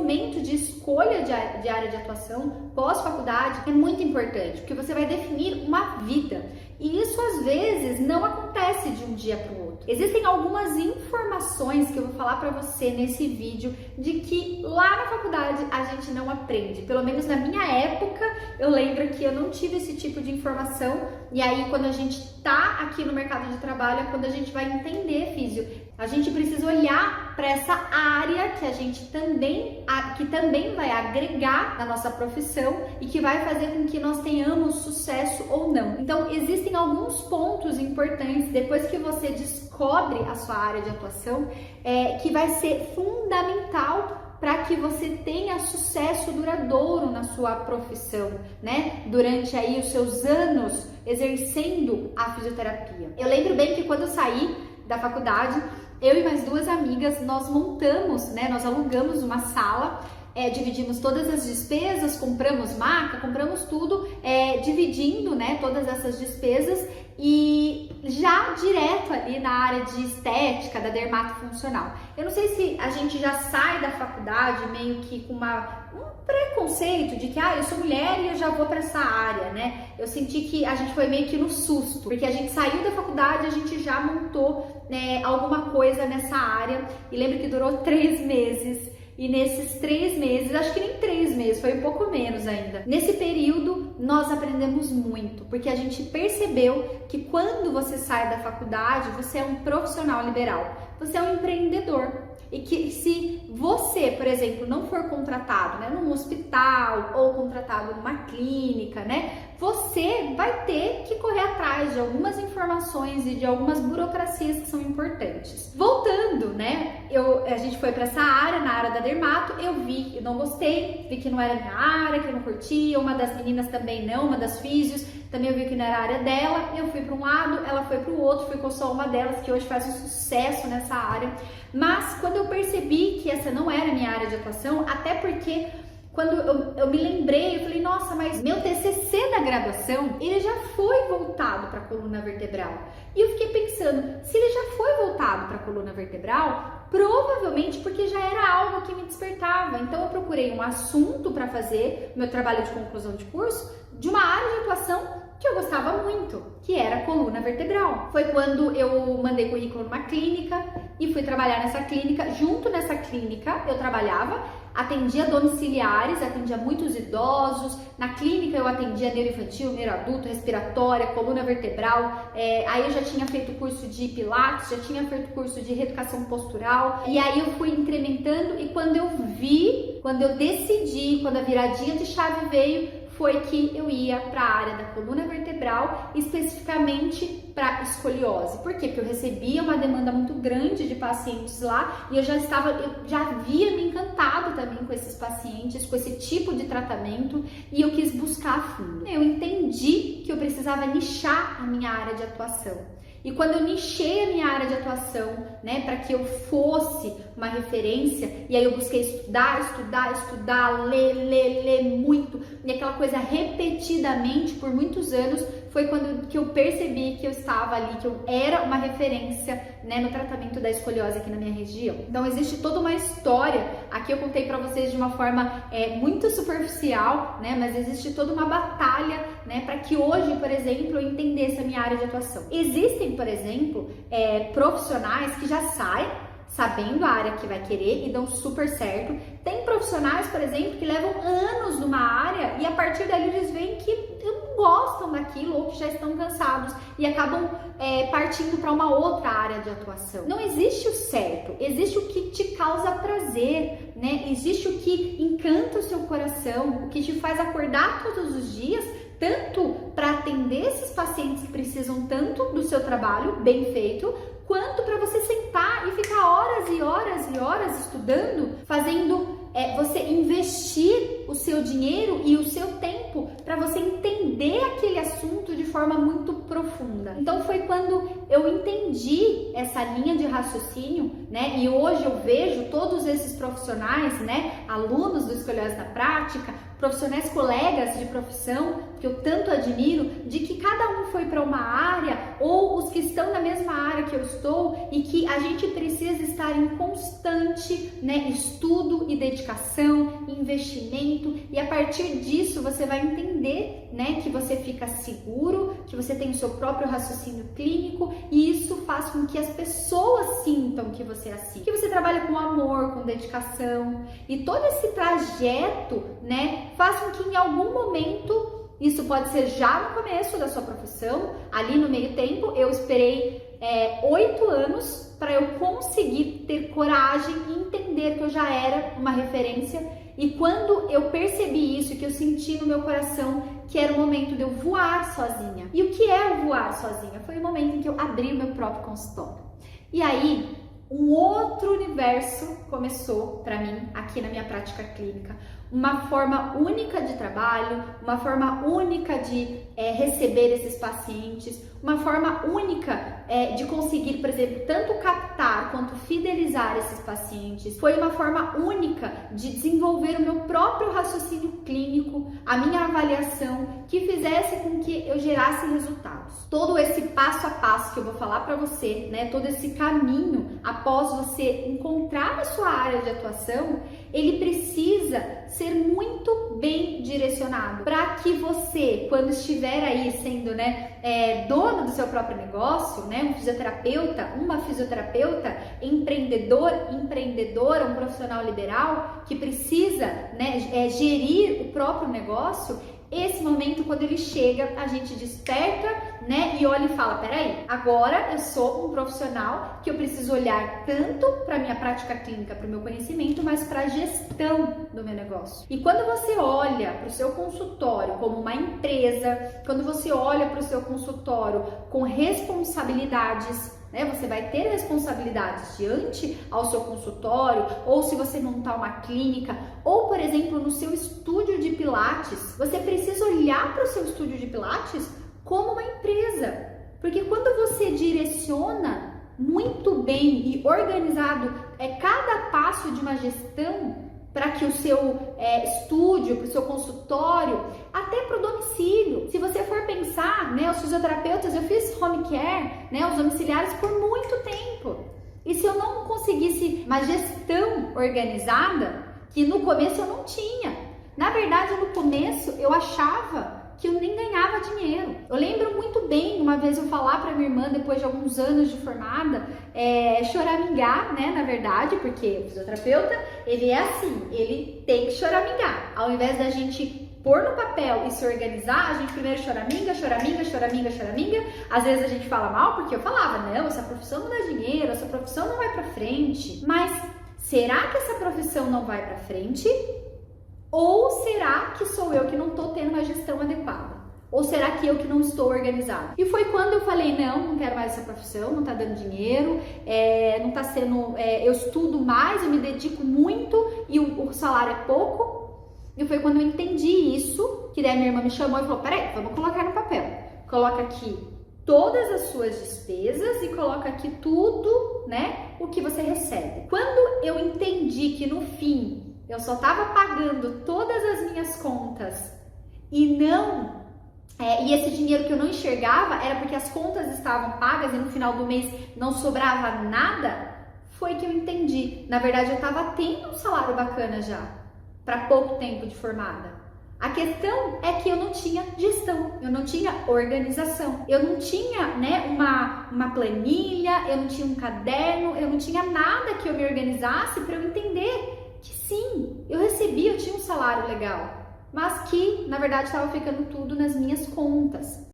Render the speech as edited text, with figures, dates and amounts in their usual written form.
momento de escolha de área de atuação pós-faculdade é muito importante, porque você vai definir uma vida. E isso às vezes não acontece de um dia para o outro. Existem algumas informações que eu vou falar para você nesse vídeo de que lá na faculdade a gente não aprende. Pelo menos na minha época, eu lembro que eu não tive esse tipo de informação. E aí, quando a gente tá aqui no mercado de trabalho, é quando a gente vai entender físio. A gente precisa olhar para essa área que a gente também vai agregar na nossa profissão e que vai fazer com que nós tenhamos sucesso ou não. Então, existem alguns pontos importantes depois que você descobre a sua área de atuação, que vai ser fundamental para que você tenha sucesso duradouro na sua profissão, né? Durante aí os seus anos exercendo a fisioterapia. Eu lembro bem que quando eu saí da faculdade, eu e mais duas amigas, nós montamos, né? Nós alugamos uma sala, dividimos todas as despesas, compramos maca, compramos tudo, dividindo, né, todas essas despesas e já direto ali na área de estética, da dermatofuncional. Eu não sei se a gente já sai da faculdade meio que com um preconceito de que eu sou mulher e eu já vou para essa área, né? Eu senti que a gente foi meio que no susto, porque a gente saiu da faculdade, a gente já montou, né, alguma coisa nessa área e lembro que durou 3 meses. E nesses 3 meses, acho que nem 3 meses, foi um pouco menos ainda. Nesse período, nós aprendemos muito, porque a gente percebeu que quando você sai da faculdade, você é um profissional liberal, você é um empreendedor. E que se você, por exemplo, não for contratado, né, num hospital ou contratado numa clínica, né, você vai ter que correr atrás de algumas informações e de algumas burocracias que são importantes. Voltando, né, a gente foi para essa área, na área da dermato, eu não gostei, vi que não era minha área, que eu não curtia, uma das meninas também não, uma das físios, também eu vi que não era a área dela, eu fui para um lado, ela foi para o outro, ficou só uma delas que hoje faz um sucesso nessa área. Mas quando eu percebi que essa não era a minha área de atuação, até porque quando eu me lembrei, eu falei, nossa, mas meu TCC da graduação, ele já foi voltado para a coluna vertebral. E eu fiquei pensando, se ele já foi voltado para a coluna vertebral, provavelmente porque já era algo que me despertava. Então eu procurei um assunto para fazer meu trabalho de conclusão de curso de uma área de atuação que eu gostava muito, que era a coluna vertebral. Foi quando eu mandei currículo numa clínica e fui trabalhar nessa clínica. Junto nessa clínica eu trabalhava, atendia domiciliares, atendia muitos idosos. Na clínica eu atendia neuroinfantil, neuroadulto, respiratória, coluna vertebral. Aí eu já tinha feito curso de pilates, já tinha feito curso de reeducação postural. E aí eu fui incrementando e quando eu decidi, quando a viradinha de chave veio, foi que eu ia para a área da coluna vertebral, especificamente para escoliose. Por quê? Porque eu recebia uma demanda muito grande de pacientes lá e eu já havia me encantado também com esses pacientes, com esse tipo de tratamento e eu quis buscar a fundo. Eu entendi que eu precisava nichar a minha área de atuação. E quando eu nichei a minha área de atuação, né, para que eu fosse uma referência, e aí eu busquei estudar, ler muito, e aquela coisa repetidamente por muitos anos, foi quando que eu percebi que eu estava ali, que eu era uma referência, né, no tratamento da escoliose aqui na minha região. Então existe toda uma história, aqui eu contei para vocês de uma forma muito superficial, né, mas existe toda uma batalha, né, para que hoje, por exemplo, eu entendesse a minha área de atuação. Existem, por exemplo, profissionais que já saem sabendo a área que vai querer e dão super certo. Tem profissionais, por exemplo, que levam anos numa área e a partir dali eles veem que não gostam daquilo ou que já estão cansados e acabam partindo para uma outra área de atuação. Não existe o certo, existe o que te causa prazer, né? Existe o que encanta o seu coração, o que te faz acordar todos os dias, tanto para atender esses pacientes que precisam tanto do seu trabalho bem feito, quanto para você sentar e ficar horas e horas e horas estudando, fazendo você investir o seu dinheiro e o seu tempo para você entender aquele assunto de forma muito profunda. Então foi quando eu entendi essa linha de raciocínio, né? E hoje eu vejo todos esses profissionais, né? Alunos do Escolhas na Prática, profissionais colegas de profissão que eu tanto admiro, de que cada um foi para uma área ou os que estão na mesma área que eu estou e que a gente precisa estar em constante, né, estudo e dedicação, investimento, e a partir disso você vai entender, né, que você fica seguro, que você tem o seu próprio raciocínio clínico e isso faz com que as pessoas sintam que você é assim, que você trabalha com amor, com dedicação e todo esse trajeto, né, faz com que em algum momento, isso pode ser já no começo da sua profissão, ali no meio tempo, eu esperei 8 anos para eu conseguir ter coragem e entender que eu já era uma referência. E quando eu percebi isso, que eu senti no meu coração que era o momento de eu voar sozinha. E o que é o voar sozinha? Foi o momento em que eu abri o meu próprio consultório. E aí, um outro universo começou para mim aqui na minha prática clínica. Uma forma única de trabalho, uma forma única de receber esses pacientes, uma forma única de conseguir, por exemplo, tanto captar quanto fidelizar esses pacientes. Foi uma forma única de desenvolver o meu próprio raciocínio clínico, a minha avaliação, que fizesse com que eu gerasse resultados. Todo esse passo a passo que eu vou falar para você, né, todo esse caminho após você encontrar a sua área de atuação, ele precisa ser muito bem direcionado para que você, quando estiver aí sendo, né, dono do seu próprio negócio, né, um fisioterapeuta, uma fisioterapeuta, empreendedora, um profissional liberal que precisa, né, gerir o próprio negócio. Esse momento, quando ele chega, a gente desperta, né, e olha e fala, peraí, agora eu sou um profissional que eu preciso olhar tanto para minha prática clínica, para o meu conhecimento, mas para a gestão do meu negócio. E quando você olha para o seu consultório como uma empresa, quando você olha para o seu consultório com responsabilidades, né, você vai ter responsabilidades diante ao seu consultório, ou se você montar uma clínica, ou por exemplo no seu estúdio de pilates, você precisa olhar para o seu estúdio de pilates como uma empresa, porque quando você direciona muito bem e organizado cada passo de uma gestão, para que o seu estúdio, para o seu consultório, até para o domicílio. Se você for pensar, né, os fisioterapeutas, eu fiz home care, né, os domiciliares por muito tempo. E se eu não conseguisse uma gestão organizada, que no começo eu não tinha. Na verdade, no começo eu achava que eu nem ganhava dinheiro. Eu lembro muito bem, uma vez eu falar para minha irmã, depois de alguns anos de formada, choramingar, né, na verdade, porque o fisioterapeuta, ele é assim, ele tem que choramingar. Ao invés da gente pôr no papel e se organizar, a gente primeiro choraminga. Às vezes a gente fala mal, porque eu falava, não, essa profissão não dá dinheiro, essa profissão não vai pra frente. Mas será que essa profissão não vai pra frente? Ou será que sou eu que não estou tendo uma gestão adequada? Ou será que eu que não estou organizada? E foi quando eu falei, não quero mais essa profissão, não está dando dinheiro, não está sendo, eu estudo mais, eu me dedico muito e o salário é pouco. E foi quando eu entendi isso, que daí a minha irmã me chamou e falou, peraí, vamos colocar no papel. Coloca aqui todas as suas despesas e coloca aqui tudo, né, o que você recebe. Quando eu entendi que no fim eu só estava pagando todas as minhas contas e e esse dinheiro que eu não enxergava era porque as contas estavam pagas e no final do mês não sobrava nada, foi que eu entendi. Na verdade, eu estava tendo um salário bacana já, para pouco tempo de formada. A questão é que eu não tinha gestão, eu não tinha organização, eu não tinha, né, uma planilha, eu não tinha um caderno, eu não tinha nada que eu me organizasse para eu entender que sim, eu tinha um salário legal, mas que na verdade estava ficando tudo nas minhas contas.